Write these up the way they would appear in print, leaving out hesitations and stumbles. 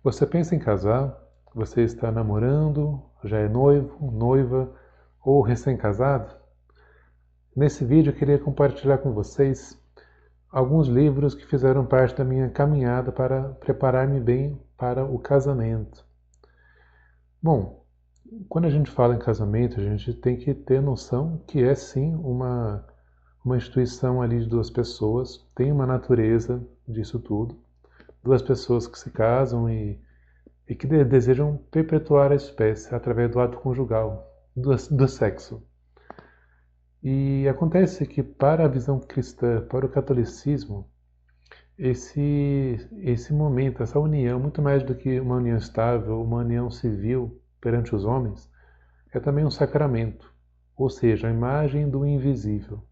Você pensa em casar? Você está namorando? Já é noivo, noiva ou recém-casado? Nesse vídeo eu queria compartilhar com vocês alguns livros que fizeram parte da minha caminhada para preparar-me bem para o casamento. Bom, quando a gente fala em casamento, a gente tem que ter noção que é sim uma instituição ali de duas pessoas, tem uma natureza disso tudo, duas pessoas que se casam e que desejam perpetuar a espécie através do ato conjugal, do sexo. E acontece que para a visão cristã, para o catolicismo, esse momento, essa união, muito mais do que uma união estável, uma união civil perante os homens, é também um sacramento, ou seja, a imagem do invisível,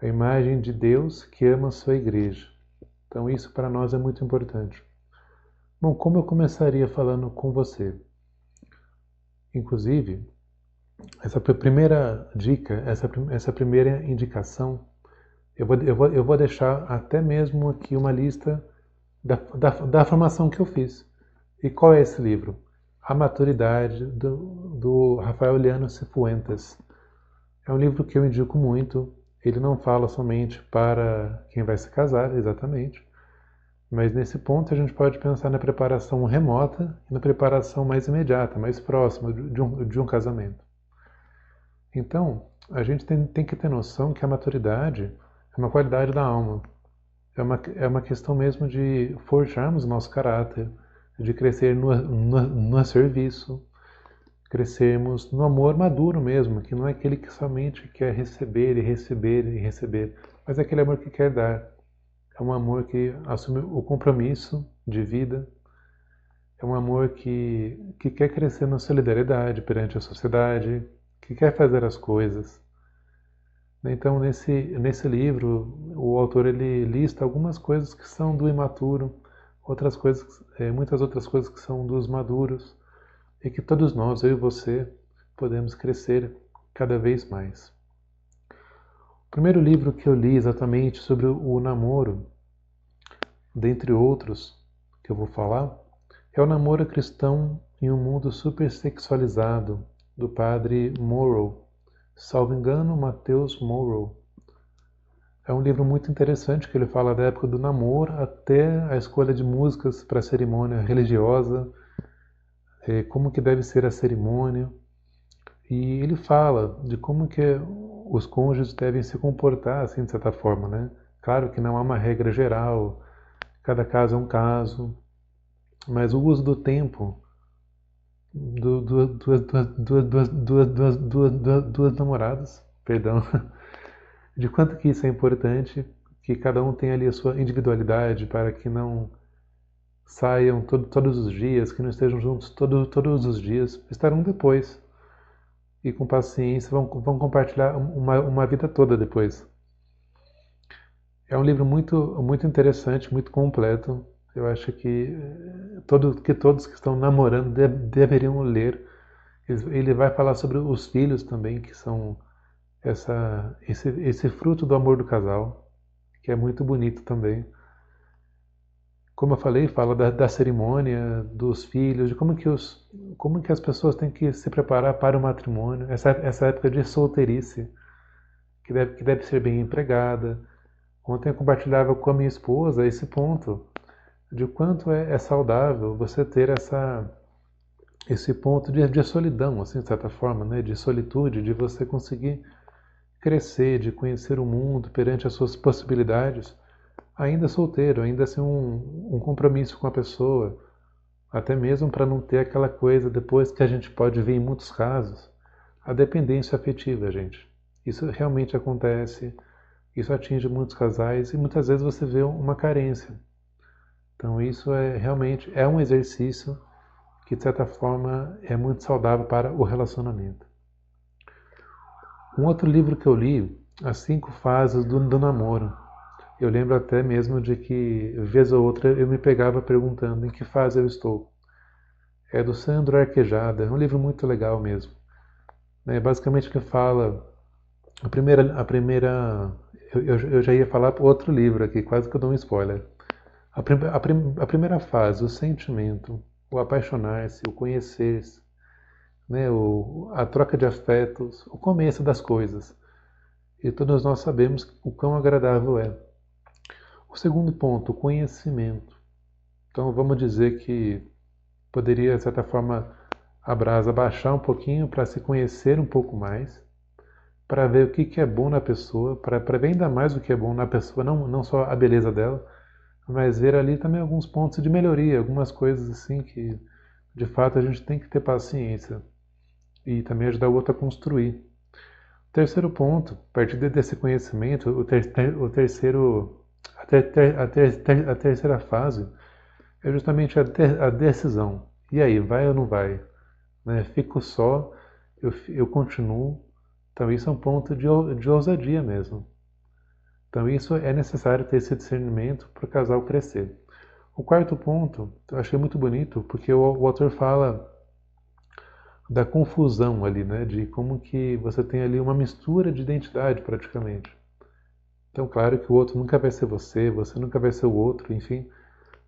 a imagem de Deus que ama a sua igreja. Então isso para nós é muito importante. Bom, como eu começaria falando com você? Inclusive, essa primeira dica, essa primeira indicação, eu vou deixar até mesmo aqui uma lista da formação que eu fiz. E qual é esse livro? A Maturidade, do Rafael Leano Cifuentes. É um livro que eu indico muito. Ele não fala somente para quem vai se casar, exatamente, mas nesse ponto a gente pode pensar na preparação remota e na preparação mais imediata, mais próxima de um casamento. Então, a gente tem que ter noção que a maturidade é uma qualidade da alma. É uma questão mesmo de forjarmos o nosso caráter, de crescer no serviço, crescermos no amor maduro mesmo, que não é aquele que somente quer receber e receber e receber, mas é aquele amor que quer dar. É um amor que assume o compromisso de vida, é um amor que quer crescer na solidariedade perante a sociedade, que quer fazer as coisas. Então, nesse livro, o autor ele lista algumas coisas que são do imaturo, outras coisas, muitas outras coisas que são dos maduros, e que todos nós, eu e você, podemos crescer cada vez mais. O primeiro livro que eu li exatamente sobre o namoro, dentre outros que eu vou falar, é O Namoro Cristão em um Mundo Supersexualizado, do padre Morrow. Salvo engano, Mateus Morrow. É um livro muito interessante que ele fala da época do namoro até a escolha de músicas para a cerimônia religiosa, como que deve ser a cerimônia. E ele fala de como que os cônjuges devem se comportar, assim, de certa forma, né? Claro que não há uma regra geral, cada caso é um caso, mas o uso do tempo, duas namoradas, perdão, de quanto que isso é importante, que cada um tenha ali a sua individualidade para que não saiam todos os dias, que não estejam juntos todos os dias, estarão depois. E com paciência vão compartilhar uma vida toda depois. É um livro muito interessante, muito completo. Eu acho que todos que estão namorando deveriam ler. Ele vai falar sobre os filhos também, que são esse fruto do amor do casal, que é muito bonito também. Como eu falei, fala da cerimônia, dos filhos, de como que as pessoas têm que se preparar para o matrimônio, essa época de solteirice, que deve ser bem empregada. Ontem eu compartilhava com a minha esposa esse ponto, de quanto é saudável você ter esse ponto de solidão, assim, de certa forma, né? De solitude, de você conseguir crescer, de conhecer o mundo perante as suas possibilidades, ainda solteiro, ainda sem um compromisso com a pessoa, até mesmo para não ter aquela coisa depois que a gente pode ver em muitos casos, a dependência afetiva, gente. Isso realmente acontece, isso atinge muitos casais e muitas vezes você vê uma carência. Então isso realmente é um exercício que de certa forma é muito saudável para o relacionamento. Um outro livro que eu li, As 5 Fases do Namoro. Eu lembro até mesmo de que, vez ou outra, eu me pegava perguntando em que fase eu estou. É do Sandro Arquejada, é um livro muito legal mesmo. Basicamente ele fala, a primeira eu já ia falar outro livro aqui, quase que eu dou um spoiler. A primeira fase, o sentimento, o apaixonar-se, o conhecer-se, né, a troca de afetos, o começo das coisas. E todos nós sabemos o quão agradável é. O segundo ponto, o conhecimento. Então vamos dizer que poderia, de certa forma, a brasa baixar um pouquinho para se conhecer um pouco mais, para ver o que é bom na pessoa, para ver ainda mais o que é bom na pessoa, não só a beleza dela, mas ver ali também alguns pontos de melhoria, algumas coisas assim que de fato a gente tem que ter paciência e também ajudar o outro a construir. Terceiro ponto, a partir desse conhecimento, o terceiro, a terceira fase é justamente a decisão. E aí, vai ou não vai? Né? Fico só, eu continuo. Então isso é um ponto de ousadia mesmo. Então isso é necessário ter esse discernimento para o casal crescer. O quarto ponto, eu achei muito bonito, porque o autor fala da confusão ali, né? De como que você tem ali uma mistura de identidade praticamente. Então, claro que o outro nunca vai ser você, você nunca vai ser o outro, enfim.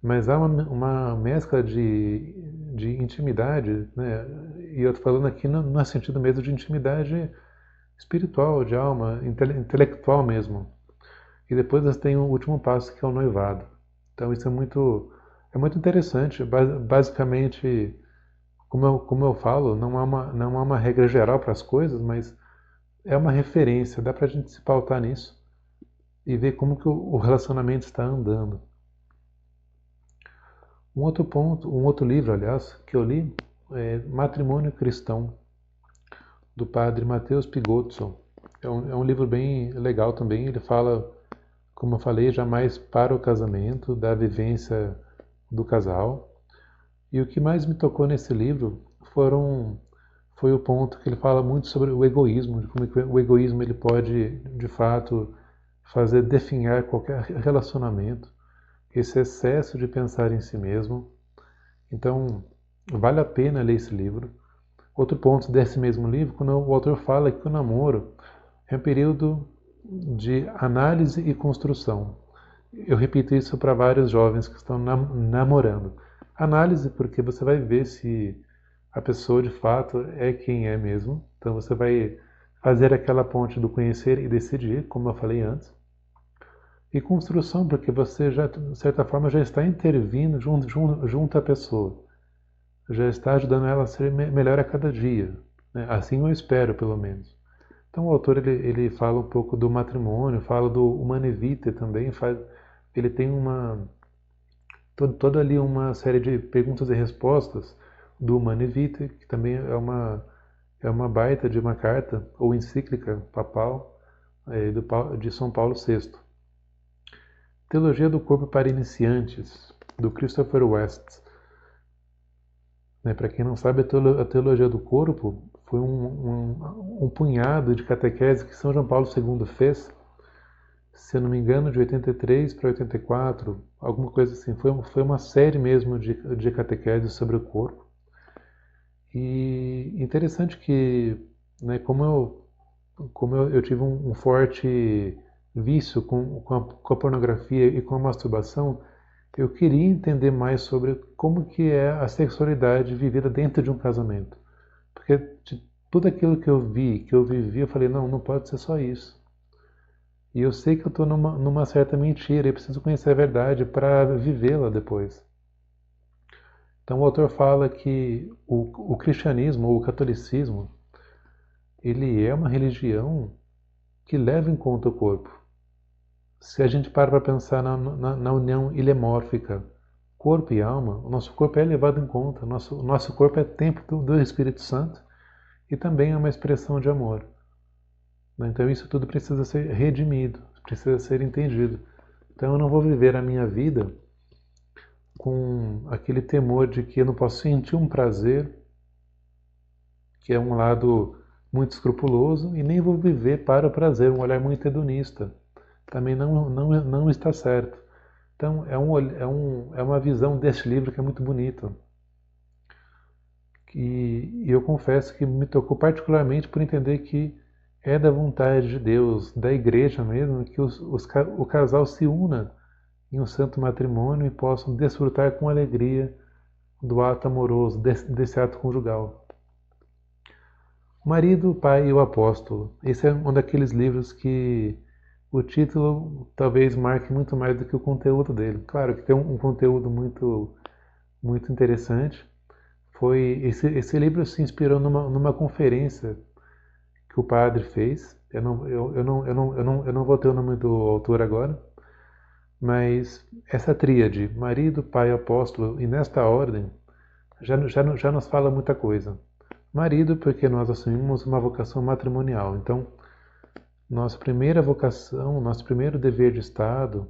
Mas há uma mescla de intimidade, né? E eu estou falando aqui no sentido mesmo de intimidade espiritual, de alma, intelectual mesmo. E depois você tem o último passo, que é o noivado. Então isso é muito interessante. Basicamente, como eu falo, não há uma regra geral para as coisas, mas é uma referência. Dá para a gente se pautar nisso e ver como que o relacionamento está andando. Um outro ponto, um outro livro, aliás, que eu li é Matrimônio Cristão, do padre Matheus Pigozzo. É um livro bem legal também. Ele fala, como eu falei, jamais para o casamento, da vivência do casal. E o que mais me tocou nesse livro foi o ponto que ele fala muito sobre o egoísmo, de como que o egoísmo ele pode, de fato, fazer definhar qualquer relacionamento, esse excesso de pensar em si mesmo. Então, vale a pena ler esse livro. Outro ponto desse mesmo livro, quando o autor fala que o namoro é um período de análise e construção. Eu repito isso para vários jovens que estão namorando. Análise, porque você vai ver se a pessoa de fato é quem é mesmo. Então você vai fazer aquela ponte do conhecer e decidir, como eu falei antes. E construção, porque você já, de certa forma, já está intervindo junto à pessoa. Já está ajudando ela a ser melhor a cada dia. Né? Assim eu espero, pelo menos. Então o autor ele fala um pouco do matrimônio, fala do Humanae Vitae também, ele tem toda ali uma série de perguntas e respostas do Humanae Vitae, que também é uma baita de uma carta ou encíclica papal de São Paulo VI. Teologia do Corpo para Iniciantes, do Christopher West. Né, para quem não sabe, a teologia do corpo foi um punhado de catequese que São João Paulo II fez, se eu não me engano, de 83 para 84, alguma coisa assim. Foi uma série mesmo de catequese sobre o corpo. E interessante que, né, como eu tive um forte vício com a pornografia e com a masturbação, eu queria entender mais sobre como que é a sexualidade vivida dentro de um casamento. Porque de tudo aquilo que eu vi, que eu vivi, eu falei, não pode ser só isso. E eu sei que eu estou numa certa mentira e preciso conhecer a verdade para vivê-la depois. Então o autor fala que o cristianismo, ou o catolicismo, ele é uma religião que leva em conta o corpo. Se a gente para pensar na união ilemórfica, corpo e alma, o nosso corpo é levado em conta, o nosso corpo é templo do Espírito Santo e também é uma expressão de amor. Então isso tudo precisa ser redimido, precisa ser entendido. Então eu não vou viver a minha vida com aquele temor de que eu não posso sentir um prazer, que é um lado muito escrupuloso, e nem vou viver para o prazer, um olhar muito hedonista. Também não está certo. Então é uma visão deste livro que é muito bonita. E eu confesso que me tocou particularmente por entender que é da vontade de Deus, da igreja mesmo, que o casal se una em um santo matrimônio e possam desfrutar com alegria do ato amoroso, desse ato conjugal. O Marido, o Pai e o Apóstolo. Esse é um daqueles livros que o título talvez marque muito mais do que o conteúdo dele. Claro que tem um conteúdo muito interessante. Esse livro se inspirou numa conferência que o padre fez. Eu não vou ter o nome do autor agora, mas essa tríade, marido, pai e apóstolo, e nesta ordem, já nos fala muita coisa. Marido, porque nós assumimos uma vocação matrimonial. Então, nossa primeira vocação, nosso primeiro dever de Estado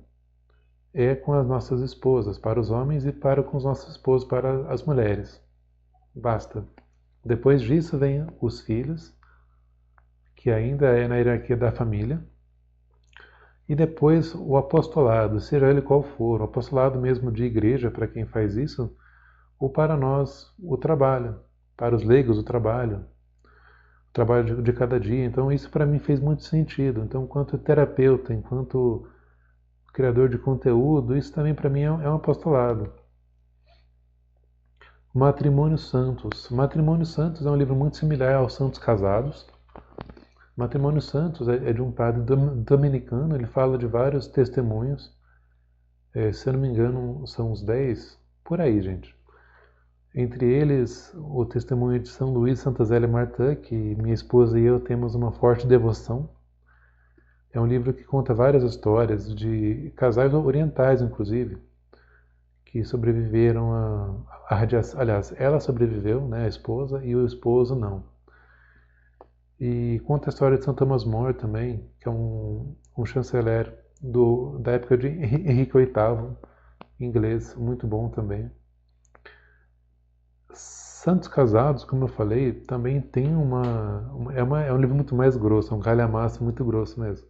é com as nossas esposas, para os homens e para com os nossos esposos, para as mulheres. Basta. Depois disso vem os filhos, que ainda é na hierarquia da família, e depois o apostolado, seja ele qual for, o apostolado mesmo de igreja para quem faz isso, ou para nós o trabalho, para os leigos o trabalho de cada dia. Então isso para mim fez muito sentido. Então, enquanto terapeuta, enquanto criador de conteúdo, isso também para mim é um apostolado. Matrimônio Santos. Matrimônio Santos é um livro muito similar aos Santos Casados. Matrimônio Santos é de um padre dominicano, ele fala de vários testemunhos. Se eu não me engano, são uns 10, por aí, gente. Entre eles, o testemunho de São Luís Santa Zélia Martã, que minha esposa e eu temos uma forte devoção. É um livro que conta várias histórias de casais orientais, inclusive, que sobreviveram à radiação. Aliás, ela sobreviveu, né, a esposa, e o esposo não. E conta a história de São Thomas More também, que é um chanceler da época de Henrique VIII, inglês, muito bom também. Santos Casados, como eu falei, também tem é um livro muito mais grosso, é um calhamaço muito grosso mesmo.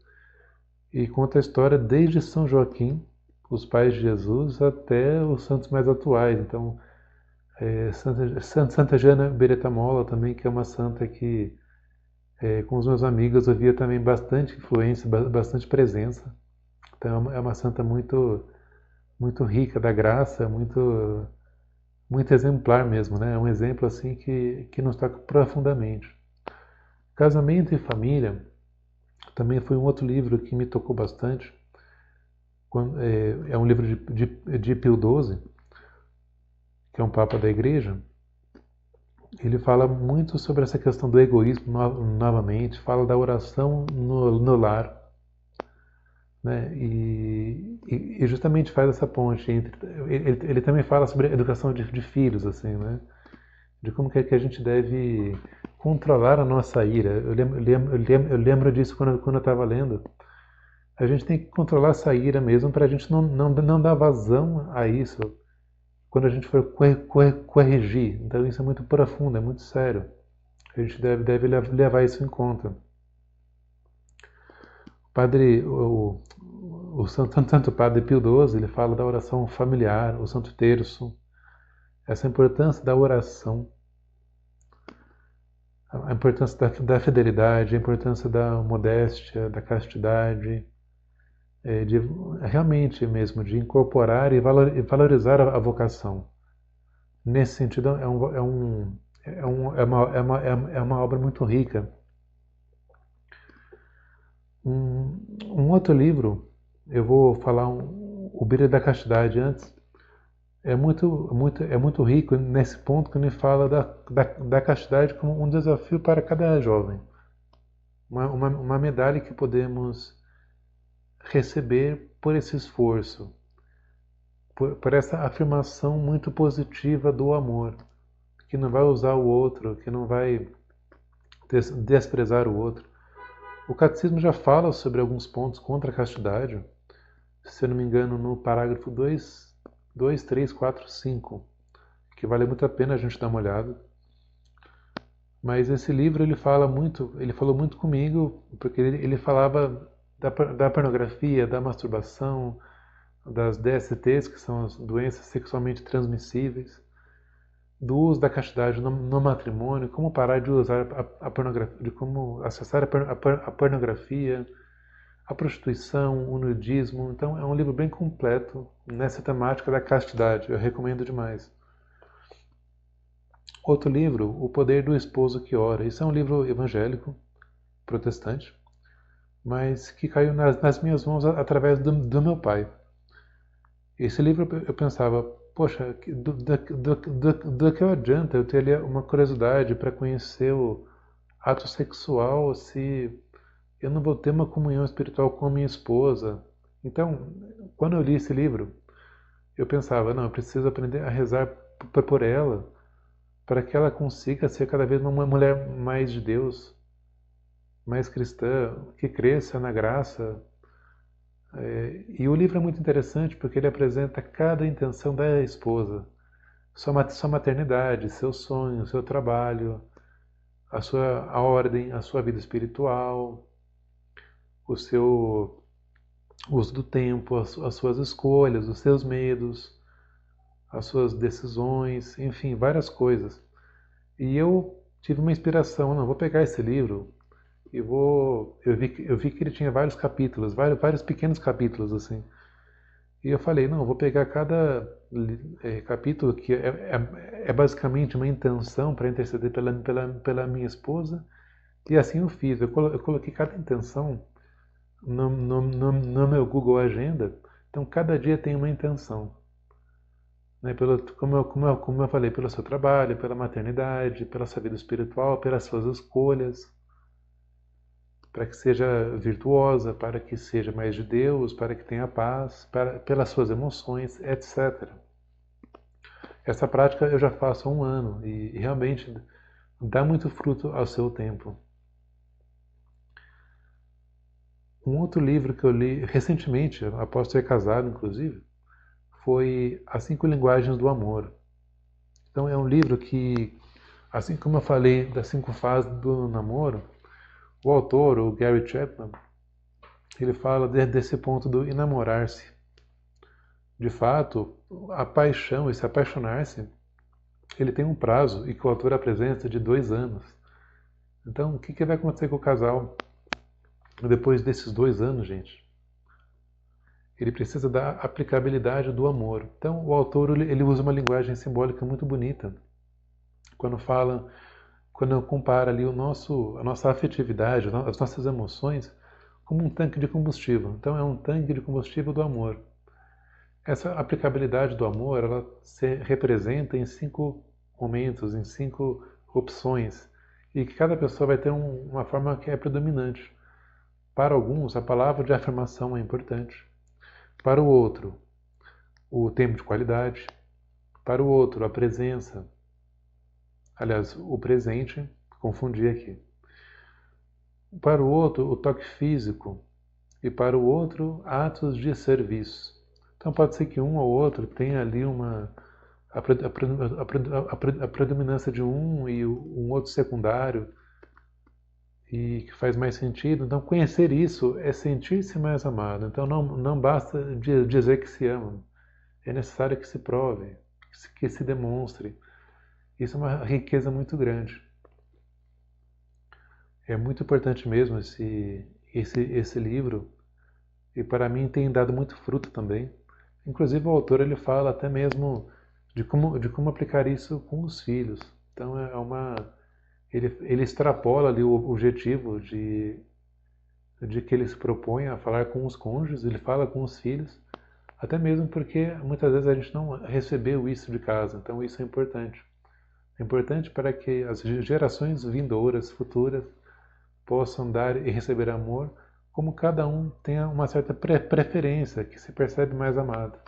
E conta a história desde São Joaquim, os pais de Jesus, até os santos mais atuais. Então, Santa Jana Beretta-Molla também, que é uma santa que, com os meus amigos, eu via também bastante influência, bastante presença. Então, é uma santa muito rica da graça, muito exemplar mesmo, né? É um exemplo assim que nos toca profundamente. Casamento e Família também foi um outro livro que me tocou bastante. É um livro de Pio XII, que é um papa da igreja. Ele fala muito sobre essa questão do egoísmo novamente, fala da oração no lar, né? E justamente faz essa ponte entre... Ele também fala sobre a educação de filhos, assim, né? De como que a gente deve controlar a nossa ira. Eu lembro disso quando eu estava lendo. A gente tem que controlar essa ira mesmo para a gente não dar vazão a isso quando a gente for corrigir. Então isso é muito profundo, é muito sério. A gente deve levar isso em conta. O Santo Padre Pio XII, ele fala da oração familiar, o Santo Terço, essa importância da oração, a importância da fidelidade, a importância da modéstia, da castidade, de realmente mesmo de incorporar e valorizar a vocação. Nesse sentido, é uma obra muito rica. Um outro livro, eu vou falar o Brilho da Castidade antes, é muito rico nesse ponto que ele fala da castidade como um desafio para cada jovem. Uma medalha que podemos receber por esse esforço, por essa afirmação muito positiva do amor, que não vai usar o outro, que não vai desprezar o outro. O catecismo já fala sobre alguns pontos contra a castidade, se eu não me engano, no parágrafo 2, 3, 4, 5, que vale muito a pena a gente dar uma olhada. Mas esse livro ele falou muito comigo, porque ele falava da pornografia, da masturbação, das DSTs, que são as doenças sexualmente transmissíveis, do uso da castidade no matrimônio, como parar de usar a pornografia, de como acessar a pornografia, a prostituição, o nudismo. Então é um livro bem completo nessa temática da castidade. Eu recomendo demais. Outro livro, O Poder do Esposo que Ora. Isso é um livro evangélico, protestante, mas que caiu nas minhas mãos através do meu pai. Esse livro eu pensava, poxa, do que adianta eu ter ali uma curiosidade para conhecer o ato sexual se eu não vou ter uma comunhão espiritual com a minha esposa? Então, quando eu li esse livro, eu pensava, não, eu preciso aprender a rezar por ela, para que ela consiga ser cada vez uma mulher mais de Deus, mais cristã, que cresça na graça. E o livro é muito interessante porque ele apresenta cada intenção da esposa, sua maternidade, seu sonho, seu trabalho, a ordem, a sua vida espiritual, o seu uso do tempo, as suas escolhas, os seus medos, as suas decisões, enfim, várias coisas. E eu tive uma inspiração, não, vou pegar esse livro e vou... Eu vi que ele tinha vários capítulos, vários pequenos capítulos, assim. E eu falei, não, eu vou pegar cada capítulo que é basicamente uma intenção para interceder pela minha esposa, e assim eu fiz. Eu coloquei cada intenção no meu Google Agenda, então cada dia tem uma intenção. Né, como eu falei, pelo seu trabalho, pela maternidade, pela sua vida espiritual, pelas suas escolhas, para que seja virtuosa, para que seja mais de Deus, para que tenha paz, pelas suas emoções, etc. Essa prática eu já faço há um ano e realmente dá muito fruto ao seu tempo. Um outro livro que eu li recentemente, após ser casado inclusive, foi As 5 Linguagens do Amor. Então é um livro que, assim como eu falei das 5 fases do namoro, o autor, o Gary Chapman, ele fala desse ponto do enamorar-se. De fato, a paixão, esse apaixonar-se, ele tem um prazo e que o autor apresenta de 2 anos. Então, o que vai acontecer com o casal depois desses 2 anos, gente? Ele precisa da aplicabilidade do amor. Então, o autor ele usa uma linguagem simbólica muito bonita quando compara ali a nossa afetividade, as nossas emoções, como um tanque de combustível. Então, é um tanque de combustível do amor. Essa aplicabilidade do amor, ela se representa em 5 momentos, em 5 opções, e que cada pessoa vai ter uma forma que é predominante. Para alguns, a palavra de afirmação é importante. Para o outro, o tempo de qualidade. Para o outro, a presença. Aliás, o presente, confundi aqui. Para o outro, o toque físico. E para o outro, atos de serviço. Então pode ser que um ou outro tenha ali a predominância de um e um outro secundário, e que faz mais sentido. Então conhecer isso é sentir-se mais amado. Então não basta dizer que se ama. É necessário que se prove, que se demonstre. Isso é uma riqueza muito grande. É muito importante mesmo esse livro, e para mim tem dado muito fruto também. Inclusive o autor ele fala até mesmo de como aplicar isso com os filhos. Então ele extrapola ali o objetivo de que ele se propõe a falar com os cônjuges, ele fala com os filhos, até mesmo porque muitas vezes a gente não recebeu isso de casa, então isso é importante. É importante para que as gerações vindouras, futuras, possam dar e receber amor, como cada um tenha uma certa preferência, que se percebe mais amado.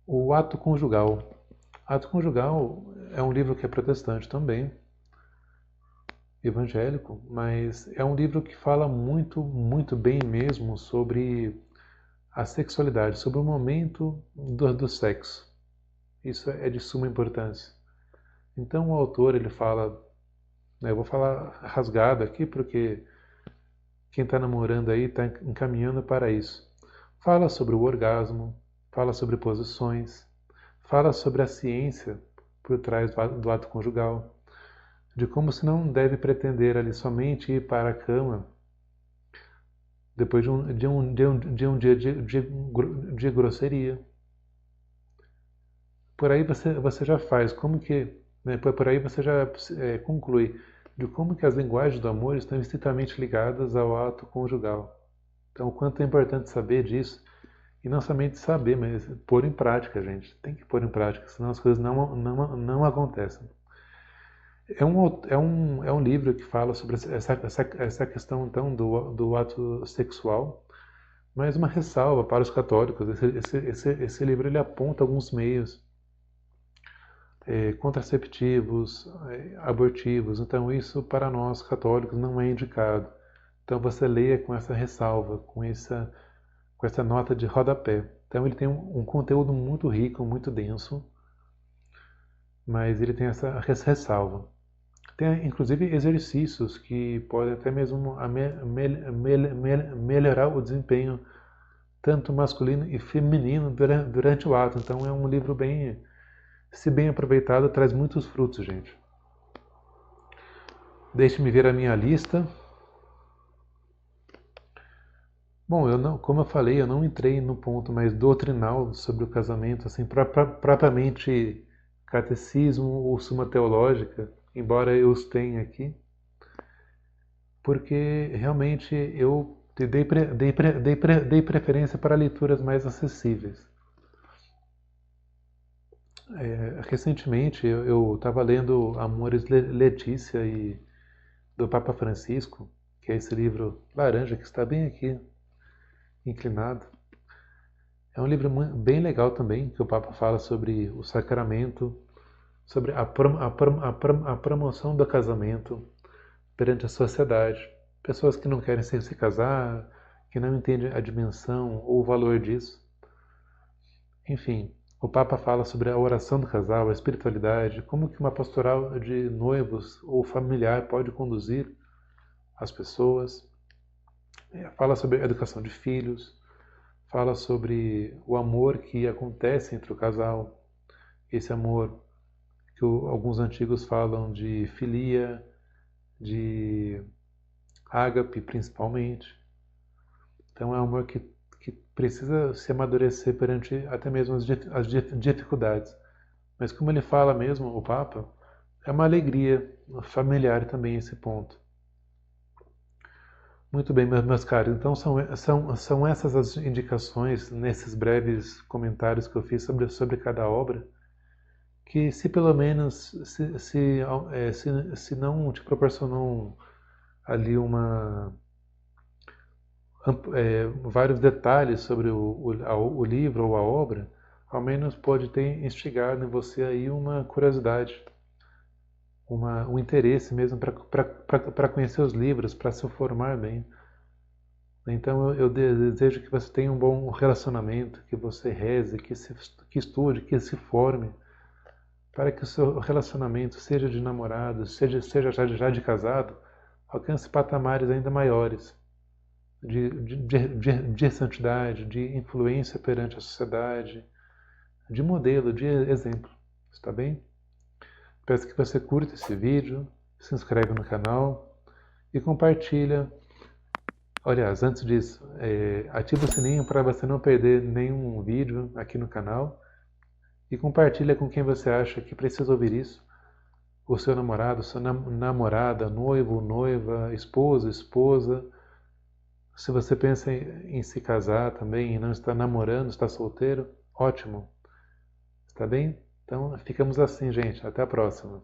O Ato Conjugal. Ato Conjugal é um livro que é protestante também, evangélico, mas é um livro que fala muito, muito bem mesmo sobre a sexualidade, sobre o momento do sexo. Isso é de suma importância. Então o autor ele fala, eu vou falar rasgado aqui porque quem está namorando aí está encaminhando para isso. Fala sobre o orgasmo, fala sobre posições, fala sobre a ciência por trás do ato conjugal, de como se não deve pretender ali somente ir para a cama depois de um dia de grosseria. Por aí você já faz, como que, né, por aí você já conclui de como que as linguagens do amor estão estritamente ligadas ao ato conjugal. Então, o quanto é importante saber disso, e não somente saber, mas pôr em prática, gente. Tem que pôr em prática, senão as coisas não acontecem. É um livro que fala sobre essa questão, então, do ato sexual, mas uma ressalva para os católicos. Esse livro ele aponta alguns meios contraceptivos, abortivos. Então, isso para nós católicos não é indicado. Então, você leia com essa ressalva, com essa nota de rodapé. Então, ele tem um conteúdo muito rico, muito denso, mas ele tem essa ressalva. Tem, inclusive, exercícios que podem até mesmo melhorar o desempenho tanto masculino e feminino durante o ato. Então, é um livro bem, se bem aproveitado, traz muitos frutos, gente. Deixe-me ver a minha lista. Bom, como eu falei, eu não entrei no ponto mais doutrinal sobre o casamento, assim, propriamente catecismo ou suma teológica, embora eu os tenha aqui, porque realmente eu dei preferência para leituras mais acessíveis. Recentemente eu estava lendo Amores Letícia do Papa Francisco, que é esse livro laranja que está bem aqui, inclinado. É um livro bem legal também, que o Papa fala sobre o sacramento, sobre a promoção do casamento perante a sociedade. Pessoas que não querem se casar, que não entendem a dimensão ou o valor disso. Enfim, o Papa fala sobre a oração do casal, a espiritualidade, como que uma pastoral de noivos ou familiar pode conduzir as pessoas. Fala sobre a educação de filhos, fala sobre o amor que acontece entre o casal, esse amor que alguns antigos falam de filia, de ágape principalmente. Então é um amor que precisa se amadurecer perante até mesmo as dificuldades. Mas como ele fala mesmo, o Papa, é uma alegria familiar também esse ponto. Muito bem, meus caros, então são essas as indicações nesses breves comentários que eu fiz sobre cada obra, que se pelo menos, se não te proporcionam ali vários detalhes sobre o livro ou a obra, ao menos pode ter instigado em você aí uma curiosidade, um interesse mesmo para conhecer os livros, para se formar bem. Então eu desejo que você tenha um bom relacionamento, que você reze, que estude, que se forme, para que o seu relacionamento, seja de namorado, seja já de casado, alcance patamares ainda maiores de santidade, de influência perante a sociedade, de modelo, de exemplo. Está bem? Peço que você curta esse vídeo, se inscreve no canal e compartilha. Aliás, antes disso, ativa o sininho para você não perder nenhum vídeo aqui no canal e compartilha com quem você acha que precisa ouvir isso. O seu namorado, sua namorada, noivo, noiva, esposa. Se você pensa em se casar também e não está namorando, está solteiro, ótimo. Está bem? Então ficamos assim, gente. Até a próxima.